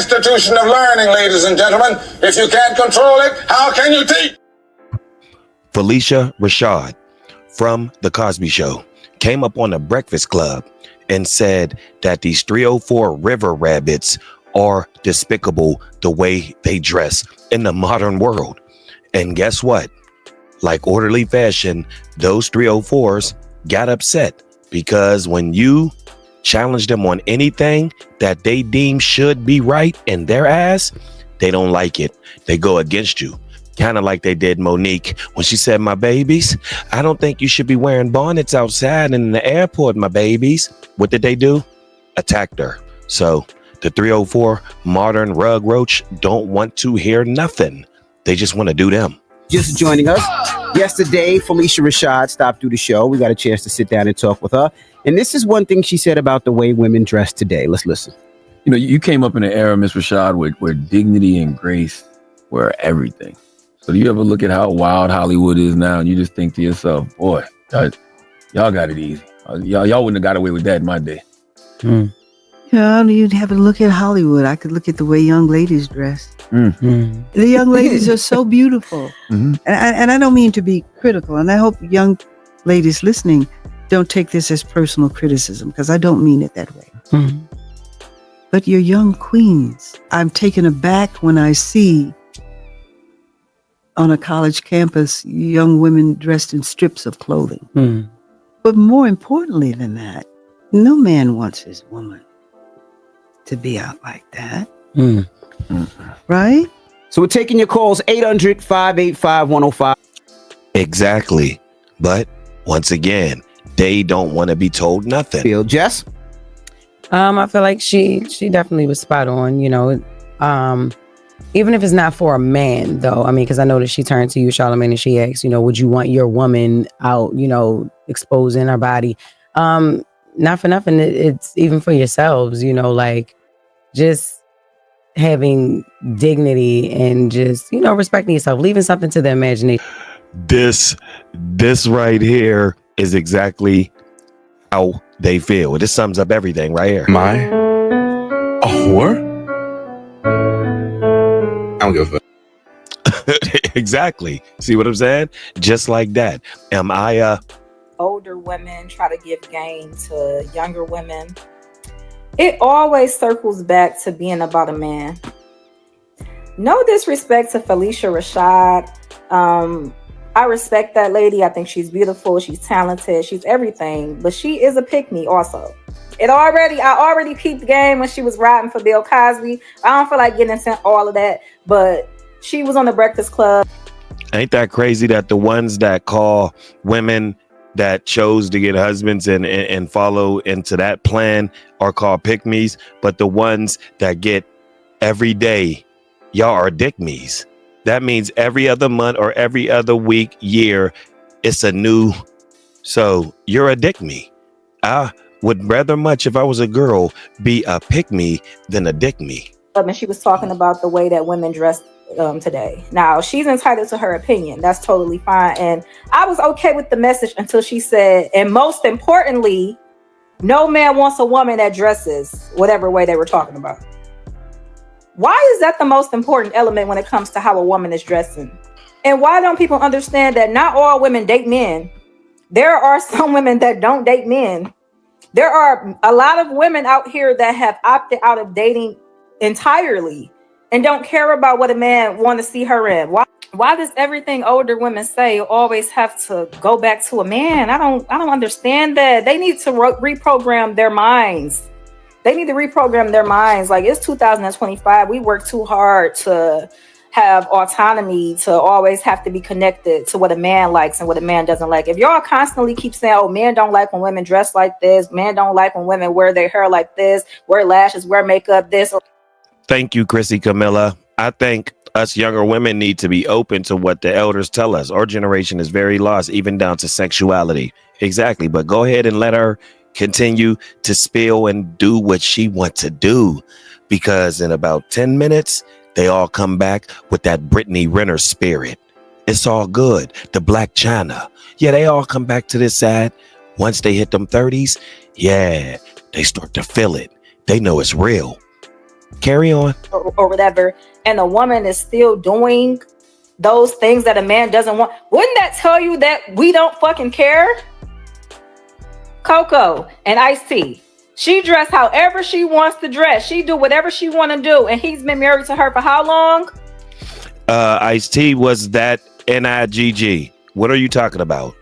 institution of learning, ladies and gentlemen. If you can't control it, how can you teach? Phylicia Rashad from The Cosby Show came up on the Breakfast Club and said that these 304 river rabbits are despicable the way they dress in the modern world. And guess what? Like orderly fashion, those 304s got upset because when you challenge them on anything that they deem should be right in their ass, they don't like it. They go against you. Kind of like they did Monique when she said, "My babies, I don't think you should be wearing bonnets outside in the airport, my babies." What did they do? Attacked her. So the 304 modern rug roach don't want to hear nothing. They just want to do them. Just joining us yesterday, Phylicia Rashad stopped through the show. We got a chance to sit down and talk with her. And this is one thing she said about the way women dress today. Let's listen. You know, you came up in an era, Miss Rashad, where dignity and grace were everything. So do you ever look at how wild Hollywood is now and you just think to yourself, boy, y'all got it easy. Y'all wouldn't have got away with that in my day. Yeah, you'd have to look at Hollywood. I could look at the way young ladies dress. The young ladies are so beautiful. And I don't mean to be critical. And I hope young ladies listening don't take this as personal criticism, because I don't mean it that way. But you're young queens. I'm taken aback when I see on a college campus young women dressed in strips of clothing. But more importantly than that, no man wants his woman to be out like that. Right? So we're taking your calls, 800-585-1005. Exactly. But once again, they don't want to be told nothing. Feel Jess? I feel like she definitely was spot on, you know. Even if it's not for a man, though. I mean, because I know that she turned to you, Charlamagne, and she asked, you know, would you want your woman out, you know, exposing her body? Not for nothing. It's even for yourselves, you know, like just having dignity and just, you know, respecting yourself, leaving something to the imagination. This right here is exactly how they feel. This sums up everything right here. Am I a whore? I don't give a fuck. Exactly. See what I'm saying? Just like that. Am I a... Older women try to give game to younger women. It always circles back to being about a man. No disrespect to Phylicia Rashad. I respect that lady. I think she's beautiful. She's talented. She's everything. But she is a pick-me also. I already peeped the game when she was riding for Bill Cosby. I don't feel like getting into all of that. But she was on the Breakfast Club. Ain't that crazy that the ones that call women that chose to get husbands and follow into that plan are called pick-me's, but the ones that get every day, y'all are dick-me's. That means every other month or every other week, year, it's a new. So you're a dick-me. I would rather much, if I was a girl, be a pick-me than a dick-me. And she was talking about the way that women dress today. Now, she's entitled to her opinion. That's totally fine. And I was okay with the message until she said, and most importantly, no man wants a woman that dresses whatever way they were talking about. Why is that the most important element when it comes to how a woman is dressing? And why don't people understand that not all women date men? There are some women that don't date men. There are a lot of women out here that have opted out of dating entirely and don't care about what a man want to see her in. Why does everything older women say always have to go back to a man? I don't understand that. They need to reprogram their minds. They need to reprogram their minds. Like, it's 2025. We work too hard to have autonomy, to always have to be connected to what a man likes and what a man doesn't like. If y'all constantly keep saying, oh, men don't like when women dress like this, men don't like when women wear their hair like this, wear lashes, wear makeup, this. Thank you, Chrissy Camilla. I think us younger women need to be open to what the elders tell us. Our generation is very lost, even down to sexuality. Exactly. But go ahead and let her continue to spill and do what she wants to do, because in about 10 minutes, they all come back with that Brittany Renner spirit. It's all good. The Black China. Yeah, they all come back to this side. Once they hit them 30s, yeah, they start to feel it. They know it's real. Carry on. or whatever, and a woman is still doing those things that a man doesn't want, wouldn't that tell you that we don't fucking care? Coco and Ice-T, she dressed however she wants to dress. She do whatever she want to do, and he's been married to her for how long? Ice-T was that NIGG. What are you talking about?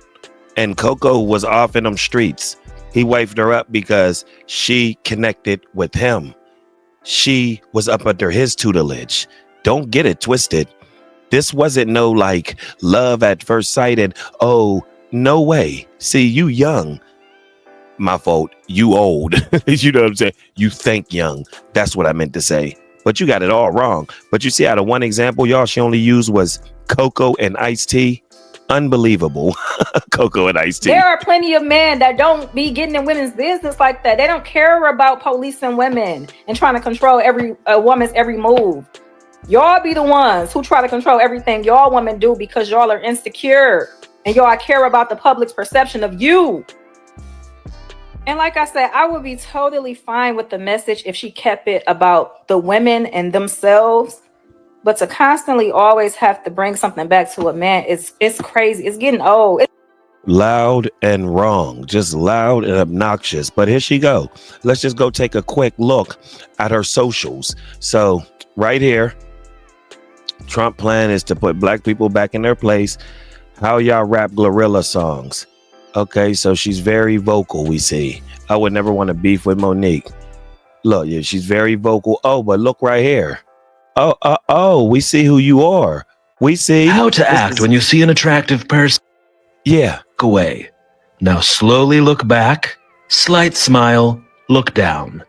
And Coco was off in them streets. He wifed her up because she connected with him. She was up under his tutelage. Don't get it twisted. This wasn't no like love at first sight and oh, no way. See, you young. My fault. You old. You know what I'm saying? You think young. That's what I meant to say. But you got it all wrong. But you see, out of one example, y'all, she only used was Coco and Ice-T. Unbelievable. Coco and Ice-T. There are plenty of men that don't be getting in women's business like that. They don't care about policing women and trying to control a woman's every move. Y'all be the ones who try to control everything y'all women do because y'all are insecure and y'all care about the public's perception of you. And like I said, I would be totally fine with the message if she kept it about the women and themselves. But to constantly always have to bring something back to a man, it's crazy. It's getting old. Loud and wrong. Just loud and obnoxious. But here she go. Let's just go take a quick look at her socials. So right here, Trump plan is to put black people back in their place. How y'all rap Glorilla songs? Okay, so she's very vocal, we see. I would never want to beef with Monique. Look, yeah, she's very vocal. Oh, but look right here. Oh, we see who you are. We see how to act when you see an attractive person. Yeah. Look away. Now slowly look back, slight smile, look down.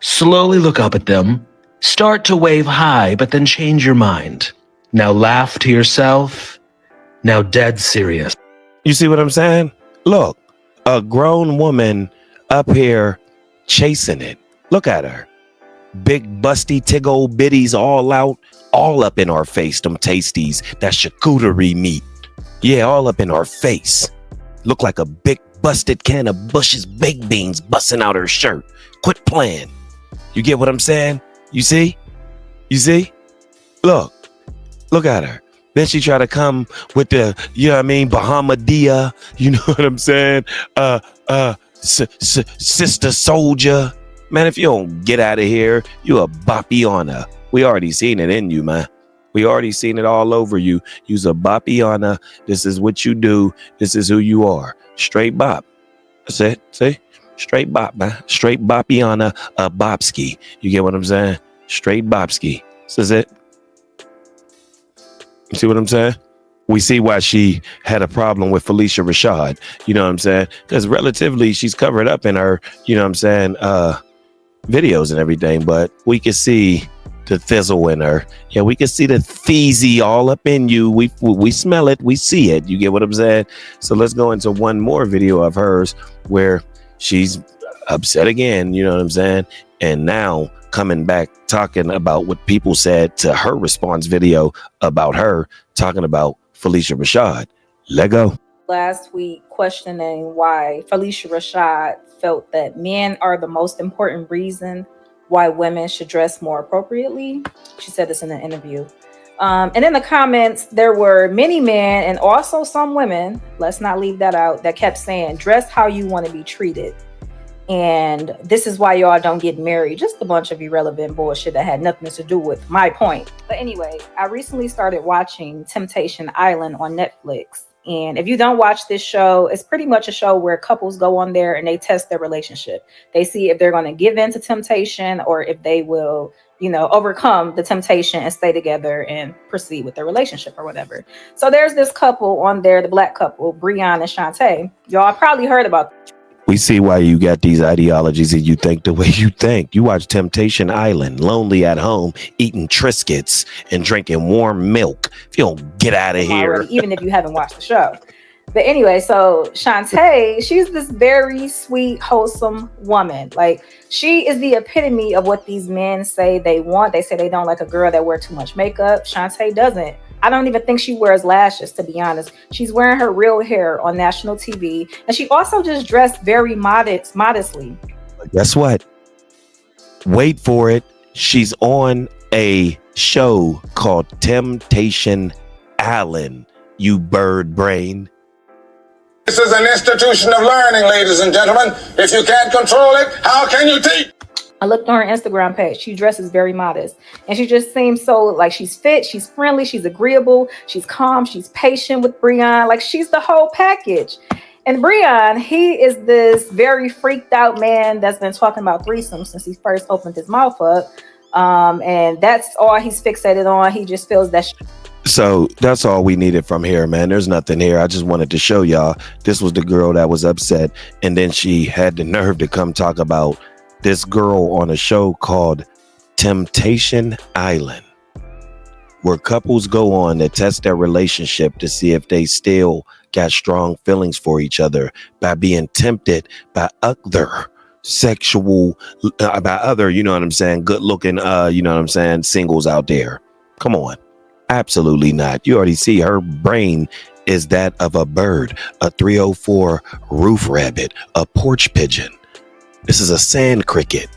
Slowly look up at them. Start to wave high, but then change your mind. Now laugh to yourself. Now dead serious. You see what I'm saying? Look, a grown woman up here chasing it. Look at her. Big busty tig old bitties all out, all up in our face. Them tasties, that charcuterie meat. Yeah, all up in our face. Look like a big busted can of Bush's baked beans busting out her shirt. Quit playing. You get what I'm saying? You see? You see? Look at her. Then she try to come with the, you know what I mean, Bahamadia. You know what I'm saying? Sister Soldier. Man, if you don't get out of here, you a Boppiana. We already seen it in you, man. We already seen it all over you. You's a Boppiana. This is what you do. This is who you are. Straight bop. That's it. See? Straight bop, man. Straight Boppiana, a Bopski. You get what I'm saying? Straight Bopski. This is it. You see what I'm saying? We see why she had a problem with Phylicia Rashad. You know what I'm saying? Because relatively, she's covered up in her, you know what I'm saying, videos and everything, but we can see the thizzle in her. Yeah, we can see the theezy all up in you. We smell it, we see it. You get what I'm saying? So let's go into one more video of hers where she's upset again, you know what I'm saying? And now coming back talking about what people said to her response video about her talking about Phylicia Rashad. Let go. Last week, questioning why Phylicia Rashad felt that men are the most important reason why women should dress more appropriately. She said this in an interview. And in the comments, there were many men and also some women, let's not leave that out, that kept saying, dress how you want to be treated. And this is why y'all don't get married. Just a bunch of irrelevant bullshit that had nothing to do with my point. But anyway, I recently started watching Temptation Island on Netflix. And if you don't watch this show, it's pretty much a show where couples go on there and they test their relationship. They see if they're going to give in to temptation or if they will, you know, overcome the temptation and stay together and proceed with their relationship or whatever. So there's this couple on there, the black couple, Breon and Shantae. Y'all probably heard about them. We see why you got these ideologies and you think the way you think. You watch Temptation Island, lonely at home, eating Triscuits and drinking warm milk. If you don't get out of here. Already, even if you haven't watched the show. But anyway, so Shantae, she's this very sweet, wholesome woman. Like, she is the epitome of what these men say they want. They say they don't like a girl that wears too much makeup. Shantae doesn't. I don't even think she wears lashes, to be honest. She's wearing her real hair on national TV. And she also just dressed very modestly. Guess what? Wait for it. She's on a show called Temptation Island, you bird brain. This is an institution of learning, ladies and gentlemen. If you can't control it, how can you teach? I looked on her Instagram page. She dresses very modest. And she just seems so like she's fit, she's friendly, she's agreeable, she's calm, she's patient with Breon. Like she's the whole package. And Breon, he is this very freaked out man that's been talking about threesomes since he first opened his mouth up. And that's all he's fixated on. He just feels that. So that's all we needed from here, man. There's nothing here. I just wanted to show y'all this was the girl that was upset. And then she had the nerve to come talk about this girl on a show called Temptation Island, where couples go on to test their relationship to see if they still got strong feelings for each other by being tempted by other sexual, by other, you know what I'm saying, good looking, you know what I'm saying, singles out there. Come on. Absolutely not. You already see her brain is that of a bird, a 304 roof rabbit, a porch pigeon. This is a sand cricket.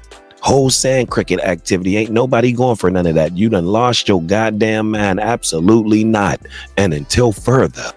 Whole sand cricket activity. Ain't nobody going for none of that. You done lost your goddamn mind. Absolutely not. And until further.